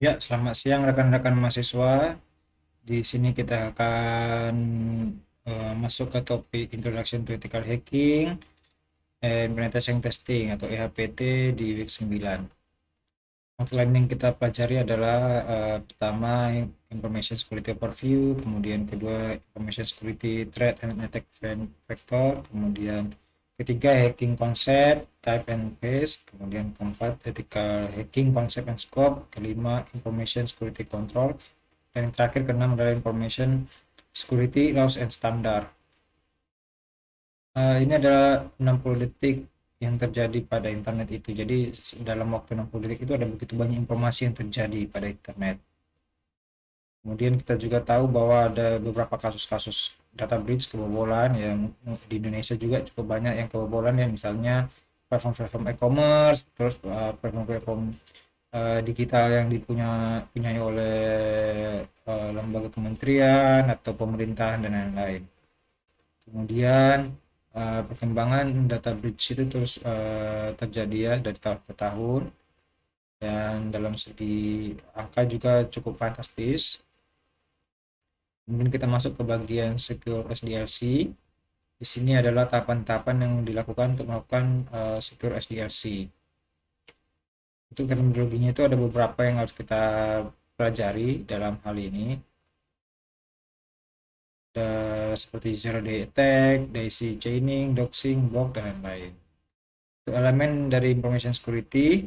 Ya, selamat siang rekan-rekan mahasiswa. Di sini kita akan masuk ke topik Introduction to Ethical Hacking and Penetration Testing atau EHPT di week 9. Outline yang kita pelajari adalah pertama Information Security Overview, kemudian kedua Information Security Threat and Attack Vector, kemudian ketiga Hacking Concept, Type and Phase, kemudian keempat Ethical Hacking Concept and Scope, kelima Information Security Control, dan yang terakhir keenam adalah Information Security Laws and Standard. Ini adalah 60 detik yang terjadi pada internet itu. Jadi dalam waktu 60 detik itu ada begitu banyak informasi yang terjadi pada internet. Kemudian kita juga tahu bahwa ada beberapa kasus-kasus data breach kebobolan yang di Indonesia juga cukup banyak yang kebobolan ya, misalnya platform-platform e-commerce, terus platform-platform digital yang dipunyai oleh lembaga kementerian atau pemerintahan dan lain-lain. Kemudian perkembangan data breach itu terus terjadi ya dari tahun ke tahun, dan dalam segi angka juga cukup fantastis. Kemudian kita masuk ke bagian secure SDLC. Di sini adalah tahapan-tahapan yang dilakukan untuk melakukan secure SDLC. Untuk terminologinya itu ada beberapa yang harus kita pelajari dalam hal ini. Ada seperti zero day attack, daisy chaining, doxing, block, dan lain-lain. Untuk elemen dari information security,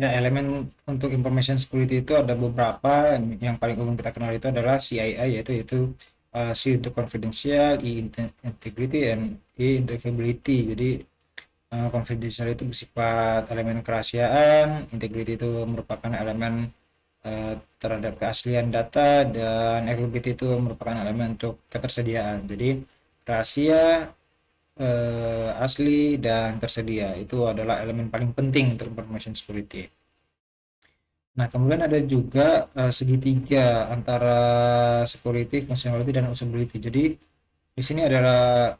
ya elemen untuk information security itu ada beberapa. Yang paling umum kita kenal itu adalah CII, yaitu C untuk confidential, I integrity, dan E interview. Jadi confidential itu bersifat elemen kerahasiaan, integrity itu merupakan elemen terhadap keaslian data, dan availability itu merupakan elemen untuk ketersediaan. Jadi rahasia, asli, dan tersedia itu adalah elemen paling penting untuk information security. Nah, kemudian ada juga segitiga antara security, functionality, dan usability. Jadi di sini adalah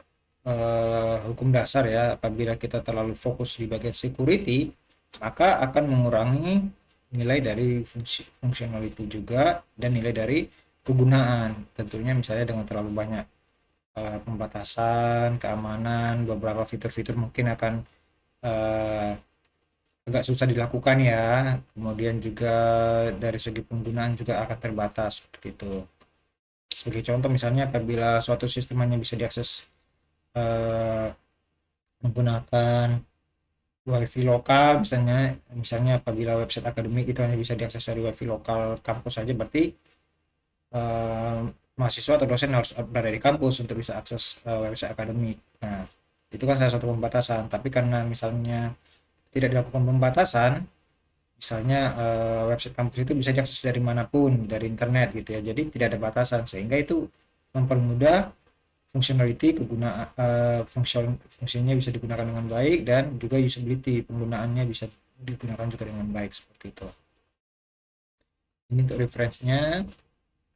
hukum dasar ya, apabila kita terlalu fokus di bagian security, maka akan mengurangi nilai dari functionality juga, dan nilai dari kegunaan. Tentunya misalnya dengan terlalu banyak pembatasan, keamanan, beberapa fitur-fitur mungkin akan uh, agak susah dilakukan ya. Kemudian juga dari segi penggunaan juga akan terbatas seperti itu. Sebagai contoh misalnya apabila suatu sistem hanya bisa diakses eh, menggunakan wifi lokal, misalnya apabila website akademik itu hanya bisa diakses dari wifi lokal kampus saja, berarti eh, mahasiswa atau dosen harus berada di kampus untuk bisa akses website akademik. Nah, itu kan salah satu pembatasan. Tapi karena misalnya tidak dilakukan pembatasan, misalnya website kampus itu bisa diakses dari manapun, dari internet gitu ya, jadi tidak ada batasan, sehingga itu mempermudah functionality, kegunaan fungsinya bisa digunakan dengan baik, dan juga usability, penggunaannya bisa digunakan juga dengan baik seperti itu. Ini untuk referensinya.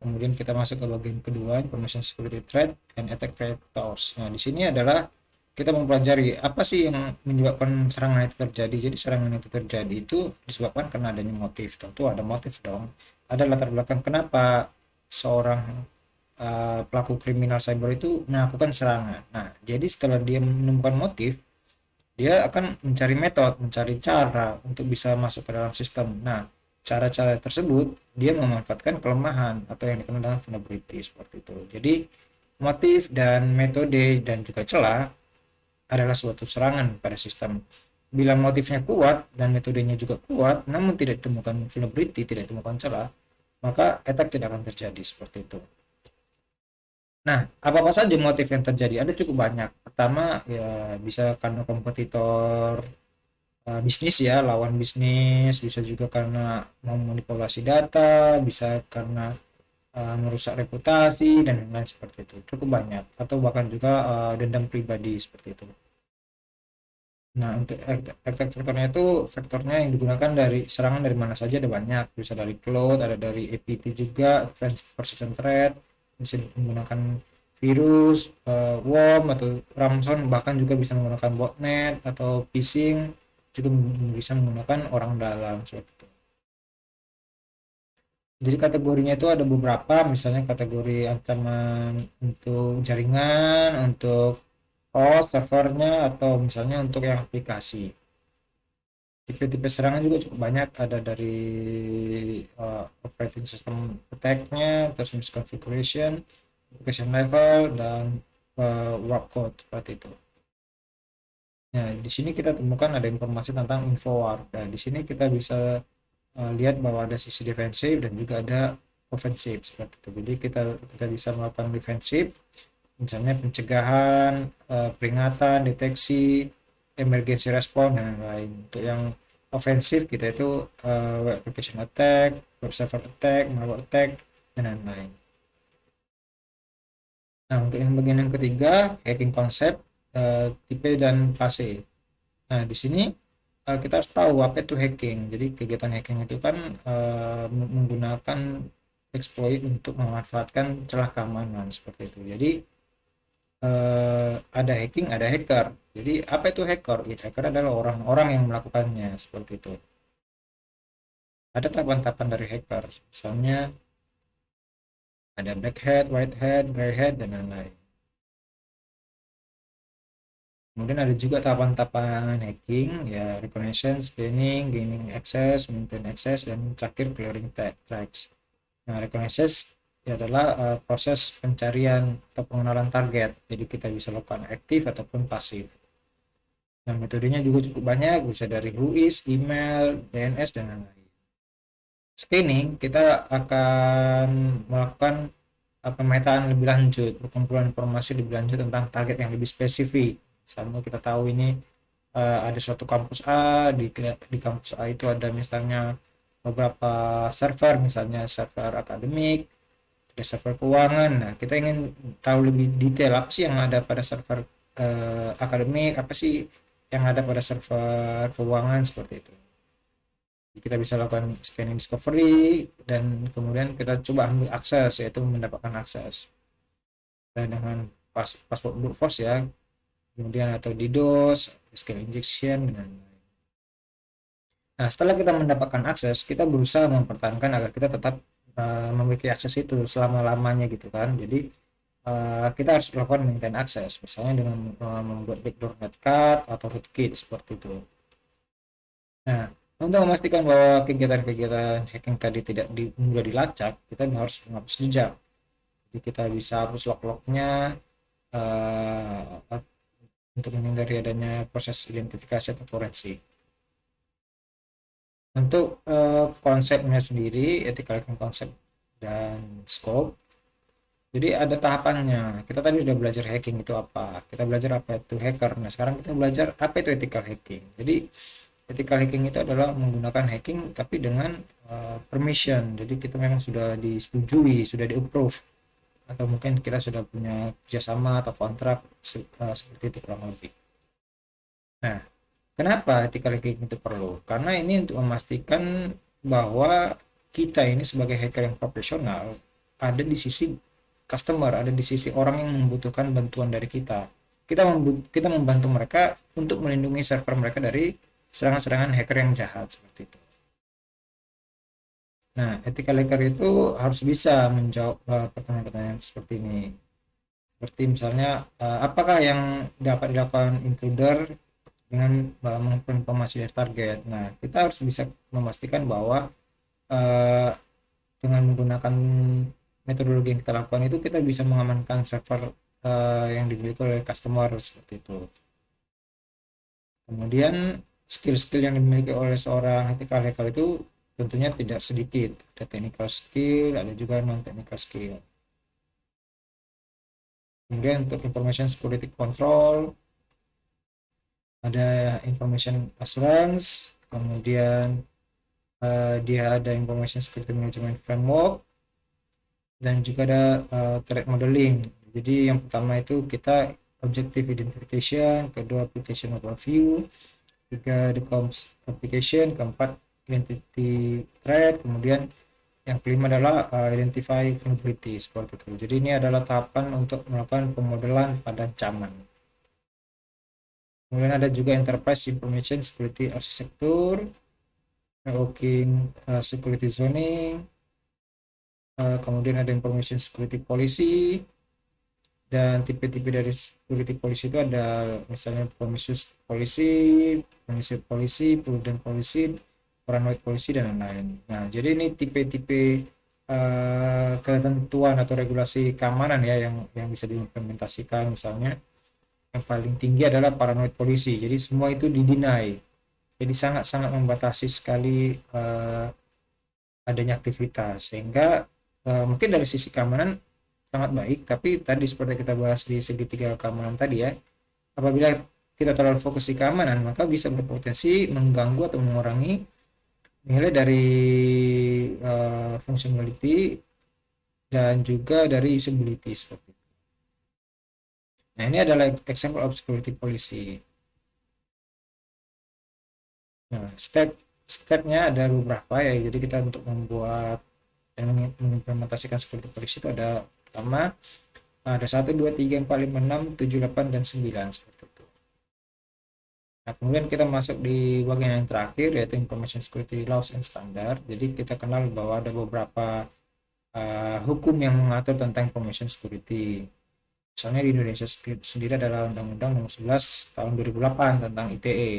Kemudian kita masuk ke bagian kedua, information security threat and attack vectors. Nah, di sini adalah kita mempelajari apa sih yang menyebabkan serangan itu terjadi. Jadi serangan itu terjadi itu disebabkan karena adanya motif. Tentu ada motif dong. Ada latar belakang kenapa seorang pelaku kriminal cyber itu melakukan serangan. Nah, jadi setelah dia menemukan motif, dia akan mencari metode, mencari cara untuk bisa masuk ke dalam sistem. Nah, cara-cara tersebut dia memanfaatkan kelemahan atau yang dikenal dengan vulnerability seperti itu. Jadi, motif dan metode dan juga celah adalah suatu serangan pada sistem. Bila motifnya kuat dan metodenya juga kuat, namun tidak ditemukan vulnerability, tidak ditemukan celah, maka attack tidak akan terjadi seperti itu. Nah, apa-apa saja motif yang terjadi? Ada cukup banyak. Pertama, ya bisa karena kompetitor bisnis ya, lawan bisnis, bisa juga karena memanipulasi data, bisa karena merusak reputasi dan lain-lain seperti itu. Cukup banyak, atau bahkan juga dendam pribadi seperti itu. Nah, untuk attack vektornya itu vektornya yang digunakan dari serangan dari mana saja ada banyak. Bisa dari cloud, ada dari APT juga, Advanced Persistent Threat, bisa menggunakan virus, worm atau ransomware, bahkan juga bisa menggunakan botnet atau phishing, juga bisa menggunakan orang dalam seperti itu. Jadi kategorinya itu ada beberapa, misalnya kategori ancaman untuk jaringan, untuk host servernya, atau misalnya untuk yang aplikasi. Tipe-tipe serangan juga cukup banyak, ada dari operating system attack-nya, terus misconfiguration, application level, dan warp code seperti itu. Nah, di sini kita temukan ada informasi tentang info warp. Dan di sini kita bisa lihat bahwa ada sisi defensif dan juga ada ofensif seperti itu. Jadi kita bisa melakukan defensif, misalnya pencegahan, peringatan, deteksi, emergency response, dan lain-lain. Untuk yang ofensif kita itu web application attack, web server attack, malware attack, dan lain-lain. Nah, untuk yang bagian yang ketiga, hacking konsep, tipe dan fase. Nah, di sini kita harus tahu apa itu hacking. Jadi kegiatan hacking itu kan menggunakan exploit untuk memanfaatkan celah keamanan seperti itu. Jadi ada hacking, ada hacker. Jadi apa itu hacker? Ya, hacker adalah orang-orang yang melakukannya seperti itu. Ada tahapan-tahapan dari hacker. Misalnya ada black hat, white hat, gray hat, dan lain-lain. Kemudian ada juga tahapan-tahapan hacking, ya recognition, scanning, gaining access, maintain access, dan terakhir clearing tracks. Nah, recognition adalah proses pencarian atau pengenalan target. Jadi kita bisa lakukan aktif ataupun pasif. Nah, metodenya juga cukup banyak, bisa dari WHOIS, email, DNS, dan lain-lain. Scanning, kita akan melakukan pemetaan lebih lanjut, perkumpulan informasi lebih lanjut tentang target yang lebih spesifik. Misalnya kita tahu ini ada suatu kampus A, di kampus A itu ada misalnya beberapa server, misalnya server akademik, ada server keuangan. Nah, kita ingin tahu lebih detail apa sih yang ada pada server akademik, apa sih yang ada pada server keuangan seperti itu. Kita bisa lakukan scanning discovery dan kemudian kita coba ambil akses, yaitu mendapatkan akses. Dan dengan password brute force ya, kemudian atau DDoS, SQL injection, dan lain-lain. Nah, setelah kita mendapatkan akses, kita berusaha mempertahankan agar kita tetap memiliki akses itu selama-lamanya gitu kan. Jadi kita harus melakukan maintain akses, misalnya dengan membuat backdoor netcard atau rootkit seperti itu. Nah, untuk memastikan bahwa kegiatan-kegiatan hacking tadi tidak mudah dilacak, kita harus menghapus jejak. Jadi kita bisa hapus log-lognya uh, untuk menghindari adanya proses identifikasi atau forensik. Untuk konsepnya sendiri, ethical hacking konsep dan scope. Jadi ada tahapannya. Kita tadi sudah belajar hacking itu apa. Kita belajar apa itu hacker. Nah, sekarang kita belajar apa itu ethical hacking. Jadi ethical hacking itu adalah menggunakan hacking tapi dengan permission. Jadi kita memang sudah disetujui, sudah di-approve, atau mungkin kita sudah punya kerjasama atau kontrak seperti itu kurang lebih. Nah, kenapa ethical hacking itu perlu? Karena ini untuk memastikan bahwa kita ini sebagai hacker yang profesional ada di sisi customer, ada di sisi orang yang membutuhkan bantuan dari kita. Kita membantu mereka untuk melindungi server mereka dari serangan-serangan hacker yang jahat seperti itu. Nah, ethical hacker itu harus bisa menjawab pertanyaan-pertanyaan seperti ini. Seperti misalnya, apakah yang dapat dilakukan intruder dengan mengumpulkan informasi dari target. Nah, kita harus bisa memastikan bahwa uh, dengan menggunakan metodologi yang kita lakukan itu kita bisa mengamankan server yang dimiliki oleh customer seperti itu. Kemudian skill-skill yang dimiliki oleh seorang ethical hacker itu tentunya tidak sedikit. Ada technical skill, ada juga non technical skill. Kemudian untuk information security control, ada information assurance, kemudian dia ada information security management framework, dan juga ada threat modeling. Jadi yang pertama itu kita objective identification, kedua application overview, ketiga the comms application, keempat identity threat, kemudian yang kelima adalah identify vulnerability seperti itu. Jadi ini adalah tahapan untuk melakukan pemodelan pada ancaman. Kemudian ada juga enterprise information security architecture, networking security zoning, kemudian ada information security policy, dan tipe-tipe dari security policy itu ada misalnya promiscuous policy, permissive policy, prudent policy, paranoid policy, dan lain-lain. Nah, jadi ini tipe-tipe ketentuan atau regulasi keamanan ya yang bisa diimplementasikan. Misalnya yang paling tinggi adalah paranoid policy. Jadi semua itu didinai. Jadi sangat-sangat membatasi sekali adanya aktivitas, sehingga mungkin dari sisi keamanan sangat baik, tapi tadi seperti kita bahas di segitiga keamanan tadi ya, apabila kita terlalu fokus di keamanan maka bisa berpotensi mengganggu atau mengurangi nilai dari functionality dan juga dari usability seperti itu. Nah, ini adalah example of security policy. Nah, stepnya ada beberapa ya. Jadi kita untuk membuat dan mengimplementasikan security policy itu ada pertama ada 1, 2, 3, 4, 5, 6, 7, 8, dan 9 seperti itu. Nah, kemudian kita masuk di bagian yang terakhir yaitu information security laws and standard. Jadi kita kenal bahwa ada beberapa hukum yang mengatur tentang information security. Misalnya di Indonesia sendiri adalah Undang-Undang Nomor 11 Tahun 2008 tentang ITE.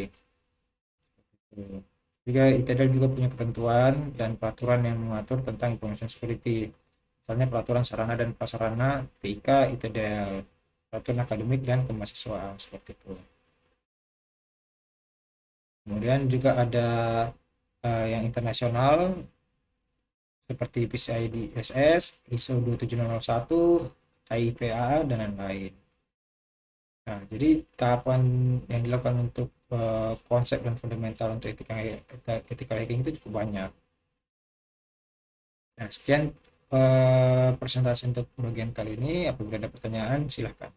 Juga ITDAL juga punya ketentuan dan peraturan yang mengatur tentang information security. Misalnya peraturan sarana dan prasarana TIK ITDAL, peraturan akademik dan kemahasiswaan seperti itu. Kemudian juga ada yang internasional seperti PCI DSS, ISO 27001, IPAA, dan lain-lain. Nah, jadi tahapan yang dilakukan untuk konsep dan fundamental untuk ethical hacking itu cukup banyak. Nah, sekian presentasi untuk bagian kali ini. Apabila ada pertanyaan, silahkan.